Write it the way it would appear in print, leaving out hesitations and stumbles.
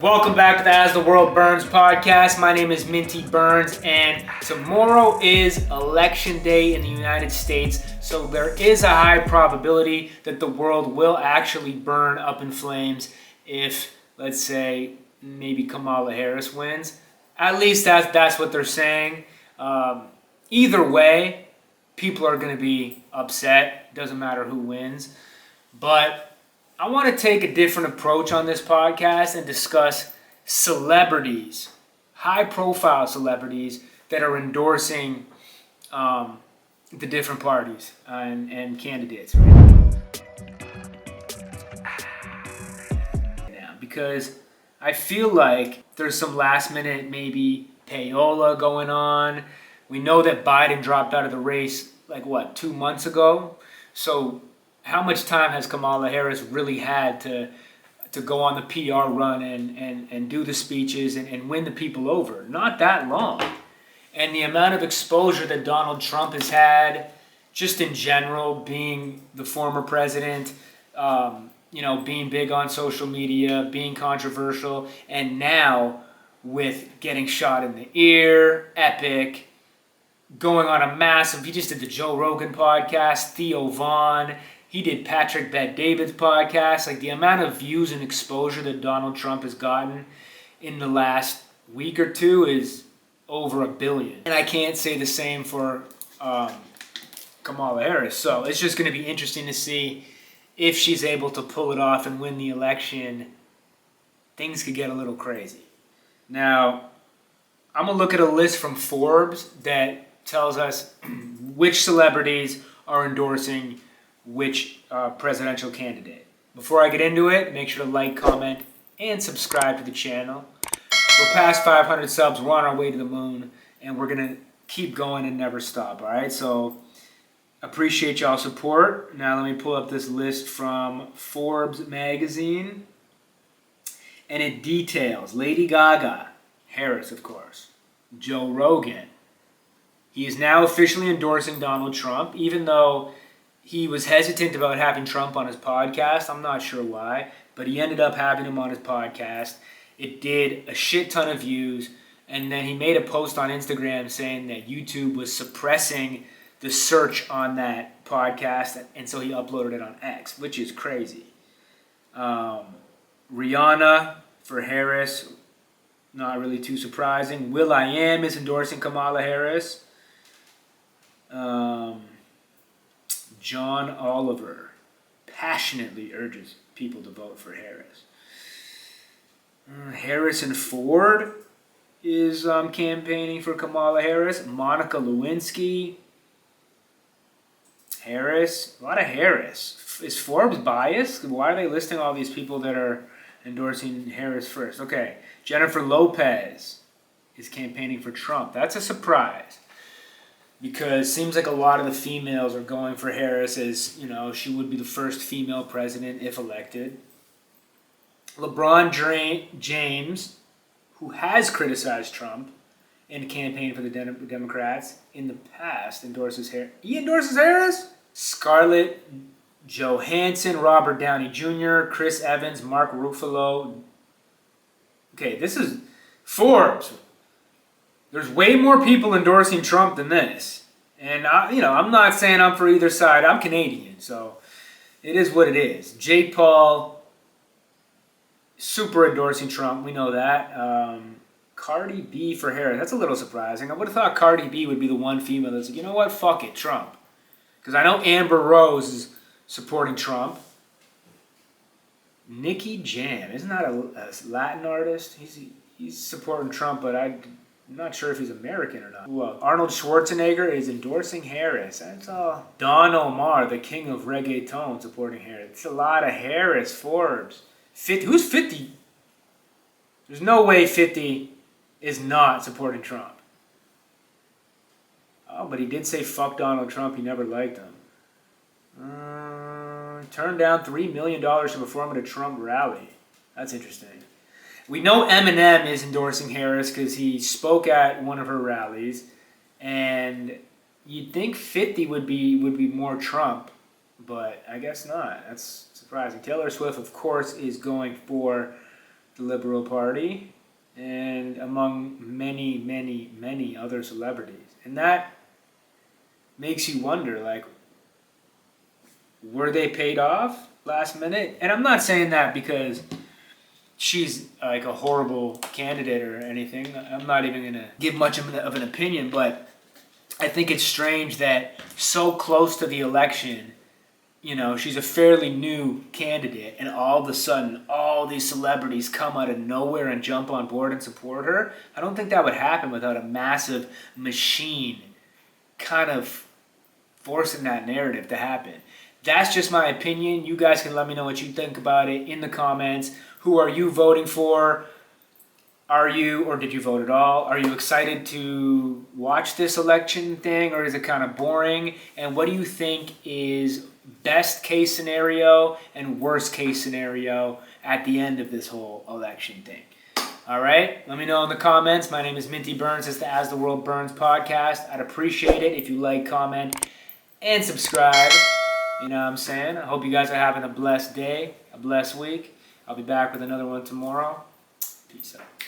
Welcome back to the As the World Burns podcast. My name is Minty Burns, and tomorrow is election day in the United States, so there is a high probability that the world will actually burn up in flames if, let's say, maybe Kamala Harris wins. At least that's what they're saying. Either way, people are going to be upset. Doesn't matter who wins. But I want to take a different approach on this podcast and discuss celebrities, high-profile celebrities that are endorsing the different parties and candidates. Because I feel like there's some last-minute maybe payola going on. We know that Biden dropped out of the race 2 months ago. So how much time has Kamala Harris really had to go on the PR run and do the speeches and win the people over? Not that long. And the amount of exposure that Donald Trump has had, just in general, being the former president, being big on social media, being controversial, and now with getting shot in the ear, epic, going on a massive, he just did the Joe Rogan podcast, Theo Vaughn, he did Patrick Bet-David's podcast. The amount of views and exposure that Donald Trump has gotten in the last week or two is over 1 billion. And I can't say the same for Kamala Harris. So it's just going to be interesting to see if she's able to pull it off and win the election. Things could get a little crazy. Now, I'm going to look at a list from Forbes that tells us which celebrities are endorsing which presidential candidate. Before I get into it, make sure to like, comment, and subscribe to the channel. We're past 500 subs. We're on our way to the moon, and we're going to keep going and never stop, all right? So appreciate y'all's support. Now let me pull up this list from Forbes magazine, and it details Lady Gaga, Harris, of course, Joe Rogan. He is now officially endorsing Donald Trump, even though he was hesitant about having Trump on his podcast. I'm not sure why, but he ended up having him on his podcast. It did a shit ton of views, and then he made a post on Instagram saying that YouTube was suppressing the search on that podcast, and so he uploaded it on X, which is crazy. Rihanna for Harris, not really too surprising. will.i.am is endorsing Kamala Harris. John Oliver passionately urges people to vote for Harris. Harrison Ford is campaigning for Kamala Harris. Monica Lewinsky. Harris. A lot of Harris. Is Forbes biased? Why are they listing all these people that are endorsing Harris first? Okay. Jennifer Lopez is campaigning for Trump. That's a surprise, because it seems like a lot of the females are going for Harris as, she would be the first female president if elected. LeBron James, who has criticized Trump and campaigned for the Democrats in the past, endorses Harris. He endorses Harris? Scarlett Johansson, Robert Downey Jr., Chris Evans, Mark Ruffalo. Okay, this is Forbes. There's way more people endorsing Trump than this. And, I'm not saying I'm for either side. I'm Canadian, so it is what it is. Jake Paul, super endorsing Trump. We know that. Cardi B for Harris. That's a little surprising. I would have thought Cardi B would be the one female that's like, you know what, fuck it, Trump. Because I know Amber Rose is supporting Trump. Nicky Jam. Isn't that a Latin artist? He's supporting Trump, but I'm not sure if he's American or not. Well, Arnold Schwarzenegger is endorsing Harris. That's all. Don Omar, the king of reggaeton, supporting Harris. It's a lot of Harris. Forbes. 50. Who's 50? There's no way 50 is not supporting Trump. Oh, but he did say fuck Donald Trump. He never liked him. Turned down $3 million to perform at a Trump rally. That's interesting. We know Eminem is endorsing Harris because he spoke at one of her rallies, and you'd think 50 would be more Trump, but I guess not. That's surprising. Taylor Swift, of course, is going for the Liberal Party, and among many, many, many other celebrities. And that makes you wonder, like, were they paid off last minute? And I'm not saying that because she's like a horrible candidate or anything. I'm not even going to give much of an opinion, but I think it's strange that so close to the election, you know, she's a fairly new candidate, and all of a sudden, all these celebrities come out of nowhere and jump on board and support her. I don't think that would happen without a massive machine kind of forcing that narrative to happen. That's just my opinion. You guys can let me know what you think about it in the comments. Who are you voting for? Are you, or did you vote at all? Are you excited to watch this election thing, or is it kind of boring? And what do you think is best case scenario and worst case scenario at the end of this whole election thing? All right, let me know in the comments. My name is Minty Burns. It's the As the World Burns podcast. I'd appreciate it if you like, comment, and subscribe. You know what I'm saying? I hope you guys are having a blessed day, a blessed week. I'll be back with another one tomorrow. Peace out.